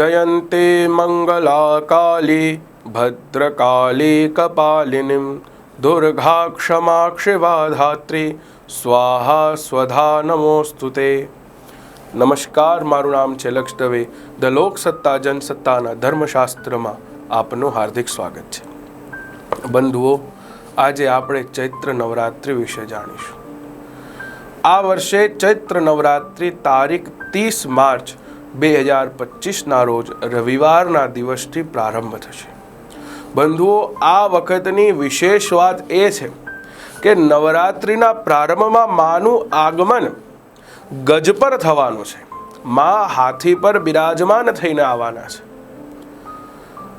जयन्ते मङ्गलाकाली भद्रकाली कपालिनीं दुर्गा क्षमा शिवा धात्री स्वाहा स्वधा नमोस्तुते। नमस्कार, माરું નામ છે લક્ષ દવે। ધ લોકસત્તા જનસત્તાના ધર્મશાસ્ત્રમાં આપનું હાર્દિક સ્વાગત છે। બંધુઓ, આજે આપણે ચૈત્ર નવરાત્રિ વિશે જાણીશું। આ વર્ષે ચૈત્ર નવરાત્રિ તારીખ 30 માર્ચ 2025ના રોજ રવિવારના દિવસથી પ્રારંભ થશે। બંધુઓ, આ વખતની વિશેષ વાત એ છે કે નવરાત્રિના પ્રારંભમાં માનું આગમન ગજ પર થવાનું છે। માં હાથી પર બિરાજમાન થઈને આવવાના છે।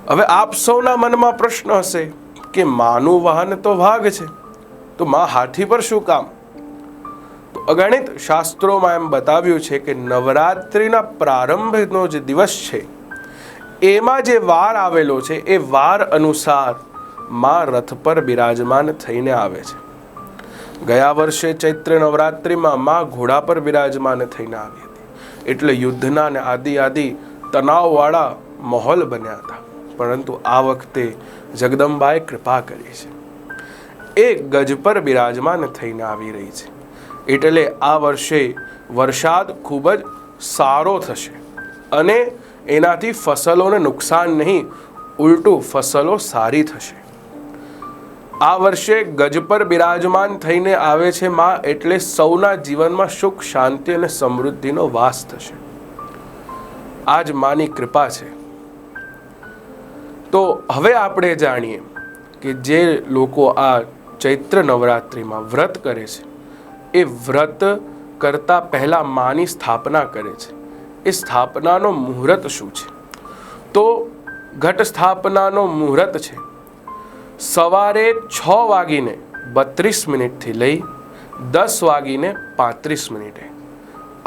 હવે આપ સૌના મનમાં પ્રશ્ન હશે કે માનું વાહન તો વાઘ છે, તો માં હાથી પર શું કામ? તો અગણિત શાસ્ત્રોમાં એમ બતાવ્યું છે કે નવરાત્રિના પ્રારંભનો જે દિવસ છે એમાં જે વાર આવેલો છે એ વાર અનુસાર માં રથ પર બિરાજમાન થઈને આવે છે। ગયા વર્ષે ચૈત્ર નવરાત્રિમાં માં ઘોડા પર બિરાજમાન થઈને આવી હતી, એટલે યુદ્ધના ને આદિ તણાવવાળા માહોલ બન્યા હતા। પરંતુ આ વખતે જગદંબાએ કૃપા કરી છે, એ ગજ પર બિરાજમાન થઈને આવી રહી છે। એટલે આ વર્ષે વરસાદ ખૂબ જ સારો થશે અને એનાથી ફસલોને નુકસાન નહીં, ઉલટું ફસલો સારી થશે। આ વર્ષે ગજ પર બિરાજમાન થઈને આવે છે માં, એટલે સૌના જીવનમાં સુખ, શાંતિ અને સમૃદ્ધિનો વાસ થશે। આજ માની કૃપા છે। તો હવે આપણે જાણીએ કે જે લોકો આ ચૈત્ર નવરાત્રિમાં વ્રત કરે છે એ વ્રત કરતા પહેલા માની સ્થાપના કરે છે। એ સ્થાપનાનો મુહૂર્ત શું છે? તો ઘટ સ્થાપનાનો મુહૂર્ત છે સવારે 6:32 લઈ 10:35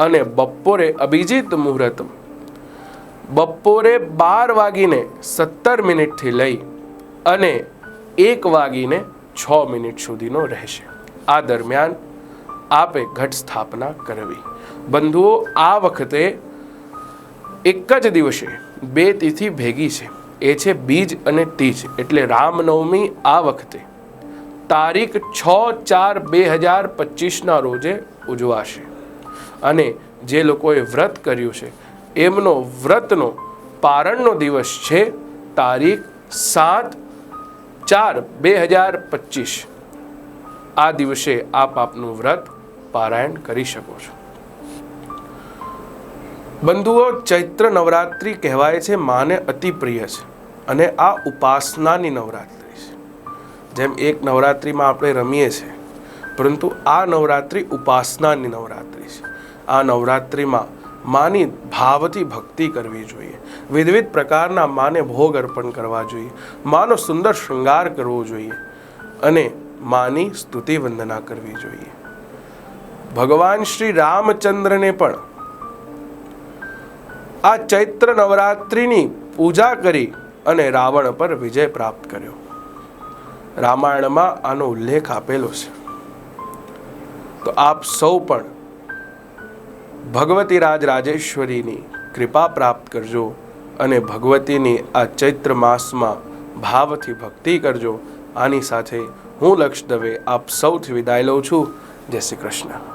અને બપોરે અભિજીત મુહૂર્ત બપોરે 12:17 લઈ અને 1:06 સુધીનો રહેશે। આ દરમિયાન આપે ઘટ સ્થાપના કરવી। બંધુઓ, આ વખતે એક જ દિવસે બે તિથિ ભેગી છે, એ છે બીજ અને તીજ, એટલે રામનવમી આ વખતે તારીખ 6/4/2025ના રોજે ઉજવાશે। અને જે લોકોએ વ્રત કર્યું છે એમનો વ્રતનો પારણનો દિવસ છે તારીખ 7/4/2025। આ દિવસે આપ આપનું વ્રત પારાયણ કરી શકો છો। બંધુઓ, ચૈત્ર નવરાત્રિ કહેવાય છે માને અતિ પ્રિય છે અને આ ઉપાસનાની નવરાત્રિ છે। જેમ એક નવરાત્રિમાં આપણે રમીએ છીએ, પરંતુ આ નવરાત્રિ ઉપાસનાની નવરાત્રિ છે। આ નવરાત્રિમાં માની ભાવથી ભક્તિ કરવી જોઈએ, વિવિધ પ્રકારના માને ભોગ અર્પણ કરવા જોઈએ, માનો સુંદર શૃંગાર કરવો જોઈએ અને માની સ્તુતિ વંદના કરવી જોઈએ। ભગવાન શ્રી રામચંદ્રને પણ આ ચૈત્ર નવરાત્રિની પૂજા કરી અને રાવણ પર વિજય પ્રાપ્ત કર્યો। રામાયણમાં આનો ઉલ્લેખ આપેલો છે। તો આપ સૌ પણ ભગવતી રાજરાજેશ્વરીની કૃપા પ્રાપ્ત કરજો અને ભગવતીની આ ચૈત્ર માસમાં ભાવથી ભક્તિ કરજો। આની સાથે હું લક્ષ દવે આપ સૌથી વિદાય લઉં છું। જય શ્રી કૃષ્ણ।